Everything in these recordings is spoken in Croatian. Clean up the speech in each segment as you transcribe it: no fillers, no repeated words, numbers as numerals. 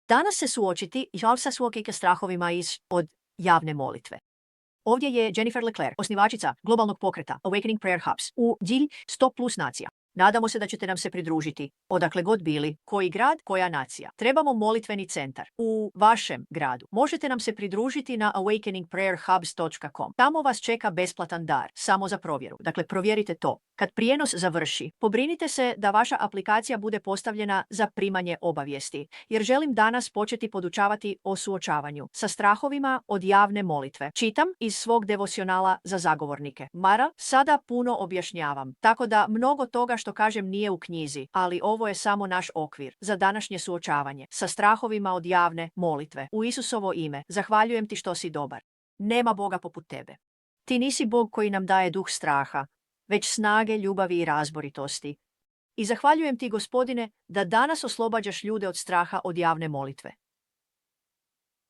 Danas se suočiti sa svojim strahovima od javne molitve. Ovdje je Jennifer LeClaire, osnivačica globalnog pokreta Awakening Prayer Hubs u Djilj 100 plus nacija. Nadamo se da ćete nam se pridružiti, odakle god bili, koji grad, koja nacija. Trebamo molitveni centar u vašem gradu. Možete nam se pridružiti na awakeningprayerhubs.com. Tamo vas čeka besplatan dar, samo za provjeru. Dakle, provjerite to. Kad prijenos završi, pobrinite se da vaša aplikacija bude postavljena za primanje obavijesti, jer želim danas početi podučavati o suočavanju sa strahovima od javne molitve. Čitam iz svog devocionala za zagovornike. Mara, sada puno objašnjavam, tako da mnogo toga što kažem nije u knjizi, ali ovo je samo naš okvir za današnje suočavanje sa strahovima od javne molitve. U Isusovo ime, zahvaljujem ti što si dobar. Nema Boga poput tebe. Ti nisi Bog koji nam daje duh straha, već snage, ljubavi i razboritosti. I zahvaljujem ti, Gospodine, da danas oslobađaš ljude od straha od javne molitve.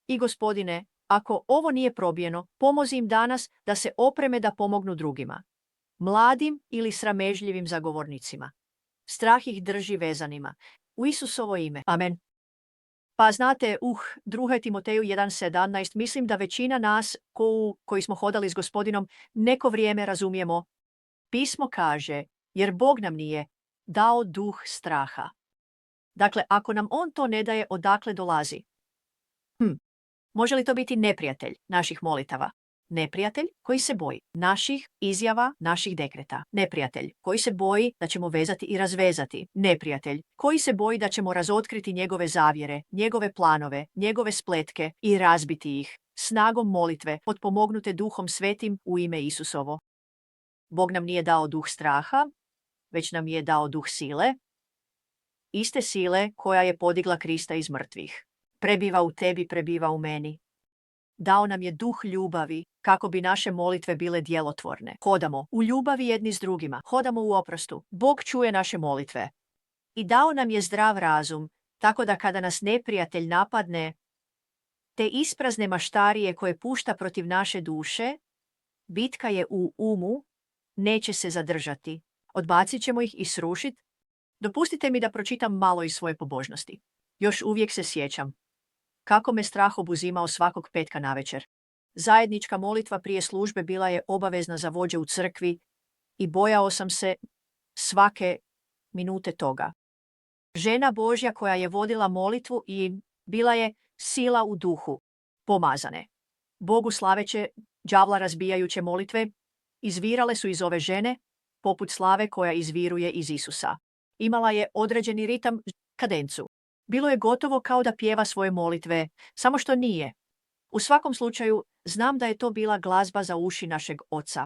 I Gospodine, ako ovo nije probijeno, pomozi im danas da se opreme da pomognu drugima. Mladim ili sramežljivim zagovornicima. Strah ih drži vezanima. U Isusovo ime. Amen. Pa znate, 2. Timoteju 1.17, mislim da većina nas koji smo hodali s Gospodinom neko vrijeme razumijemo. Pismo kaže, jer Bog nam nije dao duh straha. Dakle, ako nam On to ne daje, odakle dolazi? Može li to biti neprijatelj naših molitava? Neprijatelj koji se boji naših izjava, naših dekreta. Neprijatelj koji se boji da ćemo vezati i razvezati. Neprijatelj koji se boji da ćemo razotkriti njegove zavjere, njegove planove, njegove spletke i razbiti ih snagom molitve potpomognute Duhom Svetim u ime Isusovo. Bog nam nije dao duh straha, već nam je dao duh sile, iste sile koja je podigla Krista iz mrtvih. Prebiva u tebi, prebiva u meni. Dao nam je duh ljubavi kako bi naše molitve bile djelotvorne. Hodamo u ljubavi jedni s drugima, hodamo u oprostu. Bog čuje naše molitve. I dao nam je zdrav razum, tako da kada nas neprijatelj napadne, te isprazne maštarije koje pušta protiv naše duše, bitka je u umu, neće se zadržati. Odbacit ćemo ih i srušiti. Dopustite mi da pročitam malo iz svoje pobožnosti. Još uvijek se sjećam kako me strah obuzimao svakog petka navečer. Zajednička molitva prije službe bila je obavezna za vođe u crkvi i bojao sam se svake minute toga. Žena Božja koja je vodila molitvu i bila je sila u duhu, pomazane. Bogu slaveće, đavla razbijajuće molitve, izvirale su iz ove žene, poput slave koja izviruje iz Isusa. Imala je određeni ritam, kadencu. Bilo je gotovo kao da pjeva svoje molitve, samo što nije. U svakom slučaju, znam da je to bila glazba za uši našeg Oca.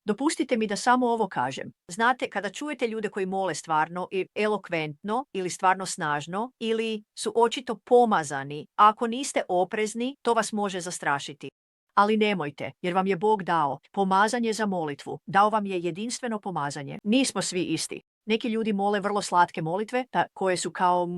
Dopustite mi da samo ovo kažem. Znate, kada čujete ljude koji mole stvarno i elokventno ili stvarno snažno ili su očito pomazani, a ako niste oprezni, to vas može zastrašiti. Ali nemojte, jer vam je Bog dao pomazanje za molitvu. Dao vam je jedinstveno pomazanje. Nismo svi isti. Neki ljudi mole vrlo slatke molitve, koje su kao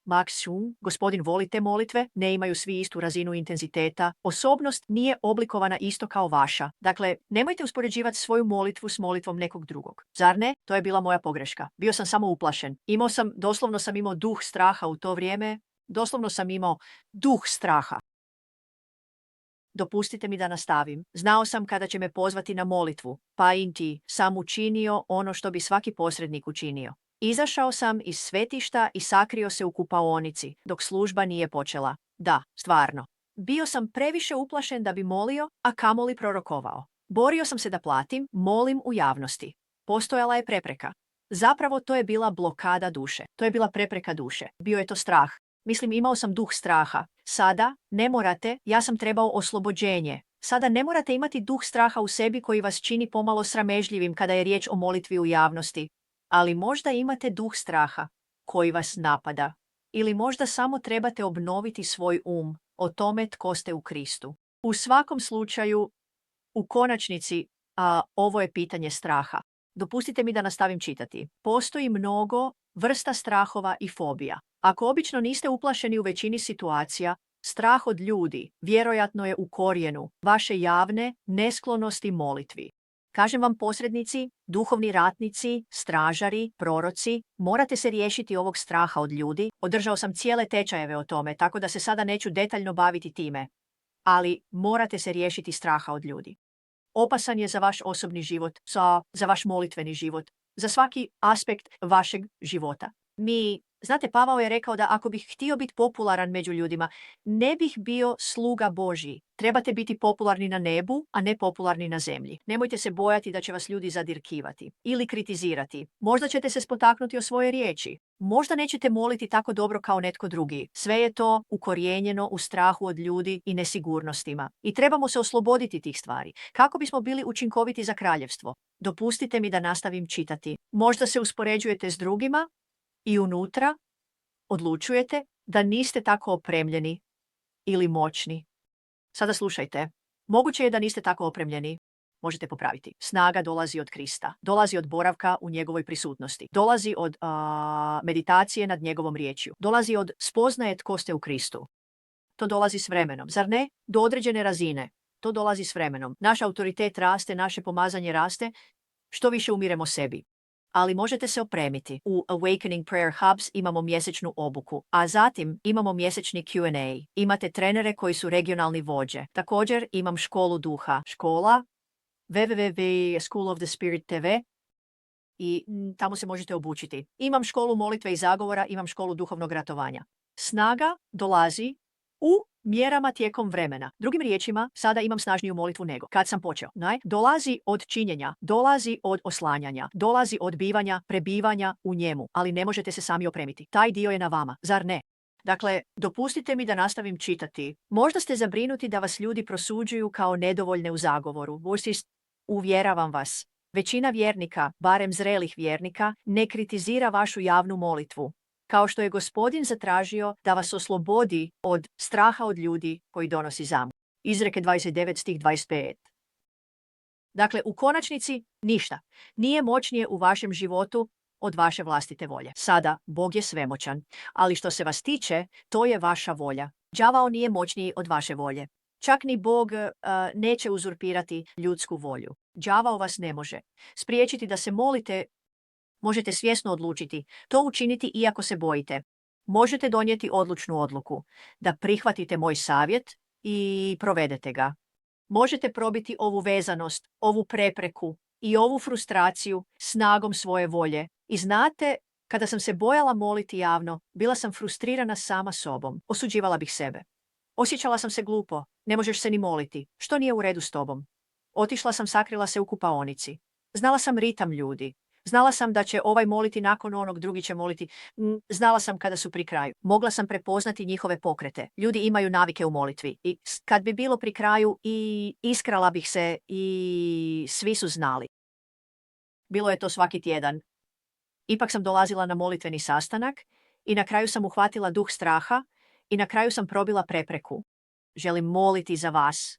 maksimum, Gospodin voli te molitve, ne imaju svi istu razinu intenziteta. Osobnost nije oblikovana isto kao vaša. Dakle, nemojte uspoređivati svoju molitvu s molitvom nekog drugog. Zar ne? To je bila moja pogreška. Bio sam samo uplašen. Doslovno sam imao duh straha u to vrijeme. Doslovno sam imao duh straha. Dopustite mi da nastavim. Znao sam kada će me pozvati na molitvu, pa inti sam učinio ono što bi svaki posrednik učinio. Izašao sam iz svetišta i sakrio se u kupaonici, dok služba nije počela. Da, stvarno. Bio sam previše uplašen da bi molio, a kamoli prorokovao. Borio sam se da platim, molim u javnosti. Postojala je prepreka. Zapravo to je bila blokada duše. To je bila prepreka duše. Bio je to strah. Imao sam duh straha. Sada ne morate, ja sam trebao oslobođenje. Sada ne morate imati duh straha u sebi koji vas čini pomalo sramežljivim kada je riječ o molitvi u javnosti. Ali možda imate duh straha koji vas napada. Ili možda samo trebate obnoviti svoj o tome tko ste u Kristu. U svakom slučaju, u konačnici, ovo je pitanje straha. Dopustite mi da nastavim čitati. Postoji mnogo vrsta strahova i fobija. Ako obično niste uplašeni u većini situacija, strah od ljudi vjerojatno je u korijenu vaše javne nesklonosti molitvi. Kažem vam posrednici, duhovni ratnici, stražari, proroci, morate se riješiti ovog straha od ljudi. Održao sam cijele tečajeve o tome, tako da se sada neću detaljno baviti time. Ali morate se riješiti straha od ljudi. Opasan je za vaš osobni život, za vaš molitveni život, za svaki aspekt vašeg života. Znate, Pavao je rekao da ako bih htio biti popularan među ljudima, ne bih bio sluga Božji. Trebate biti popularni na nebu, a ne popularni na zemlji. Nemojte se bojati da će vas ljudi zadirkivati ili kritizirati. Možda ćete se spotaknuti o svoje riječi. Možda nećete moliti tako dobro kao netko drugi. Sve je to ukorijenjeno u strahu od ljudi i nesigurnostima. I trebamo se osloboditi tih stvari. Kako bismo bili učinkoviti za kraljevstvo? Dopustite mi da nastavim čitati. Možda se uspoređujete s drugima i unutra odlučujete da niste tako opremljeni ili moćni. Sada slušajte. Moguće je da niste tako opremljeni. Možete popraviti. Snaga dolazi od Krista. Dolazi od boravka u njegovoj prisutnosti. Dolazi od meditacije nad njegovom riječju. Dolazi od spoznaje tko ste u Kristu. To dolazi s vremenom. Zar ne? Do određene razine. To dolazi s vremenom. Naš autoritet raste, naše pomazanje raste, što više umiremo sebi. Ali možete se opremiti. U Awakening Prayer Hubs imamo mjesečnu obuku, a zatim imamo mjesečni Q&A. Imate trenere koji su regionalni vođe. Također imam školu duha. Škola www.schoolofthespirit.tv i tamo se možete obučiti. Imam školu molitve i zagovora, imam školu duhovnog ratovanja. Snaga dolazi u mjerama tijekom vremena. Drugim riječima, sada imam snažniju molitvu nego kad sam počeo. Dolazi od činjenja, dolazi od oslanjanja, dolazi od bivanja, prebivanja u njemu, ali ne možete se sami opremiti. Taj dio je na vama, zar ne? Dakle, dopustite mi da nastavim čitati. Možda ste zabrinuti da vas ljudi prosuđuju kao nedovoljne u zagovoru. Uvjeravam vas. Većina vjernika, barem zrelih vjernika, ne kritizira vašu javnu molitvu. Kao što je Gospodin zatražio da vas oslobodi od straha od ljudi koji donosi zamku. Izreke 29 stih 25. Dakle, u konačnici ništa nije moćnije u vašem životu od vaše vlastite volje. Sada, Bog je svemoćan, ali što se vas tiče, to je vaša volja. Đavao nije moćniji od vaše volje. Čak ni Bog neće uzurpirati ljudsku volju. Đavao vas ne može spriječiti da se molite. Možete svjesno odlučiti to učiniti iako se bojite. Možete donijeti odlučnu odluku da prihvatite moj savjet i provedete ga. Možete probiti ovu vezanost, ovu prepreku i ovu frustraciju snagom svoje volje. I znate, kada sam se bojala moliti javno, bila sam frustrirana sama sobom. Osuđivala bih sebe. Osjećala sam se glupo. Ne možeš se ni moliti. Što nije u redu s tobom? Otišla sam, sakrila se u kupaonici. Znala sam ritam ljudi. Znala sam da će ovaj moliti nakon onog, drugi će moliti. Znala sam kada su pri kraju. Mogla sam prepoznati njihove pokrete. Ljudi imaju navike u molitvi. I kad bi bilo pri kraju i iskrala bih se i svi su znali. Bilo je to svaki tjedan. Ipak sam dolazila na molitveni sastanak i na kraju sam uhvatila duh straha i na kraju sam probila prepreku. Želim moliti za vas.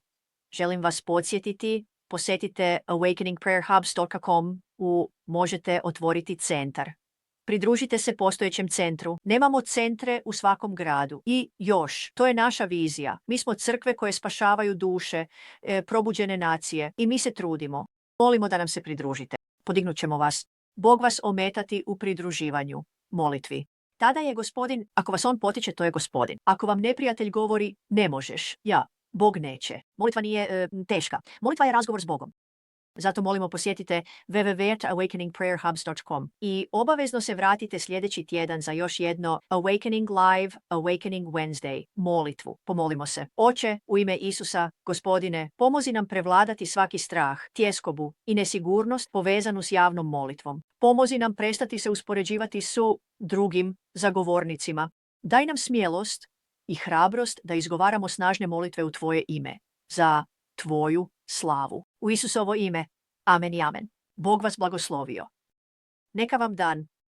Želim vas podsjetiti. Posjetite awakeningprayerhubs.com. Možete otvoriti centar. Pridružite se postojećem centru. Nemamo centre u svakom gradu. I još, to je naša vizija. Mi smo crkve koje spašavaju duše, probuđene nacije i mi se trudimo. Molimo da nam se pridružite. Podignut ćemo vas. Bog vas ometati u pridruživanju, molitvi. Tada je Gospodin, ako vas on potiče, to je Gospodin. Ako vam neprijatelj govori, ne možeš, Bog neće. Molitva nije teška. Molitva je razgovor s Bogom. Zato molimo posjetite www.awakeningprayerhubs.com i obavezno se vratite sljedeći tjedan za još jedno Awakening Live, Awakening Wednesday, molitvu. Pomolimo se. Oče, u ime Isusa, Gospodine, pomozi nam prevladati svaki strah, tjeskobu i nesigurnost povezanu s javnom molitvom. Pomozi nam prestati se uspoređivati su drugim zagovornicima. Daj nam smjelost i hrabrost da izgovaramo snažne molitve u Tvoje ime, za Tvoju slavu. U Isusovo ime. Amen i amen. Bog vas blagoslovio. Neka vam dan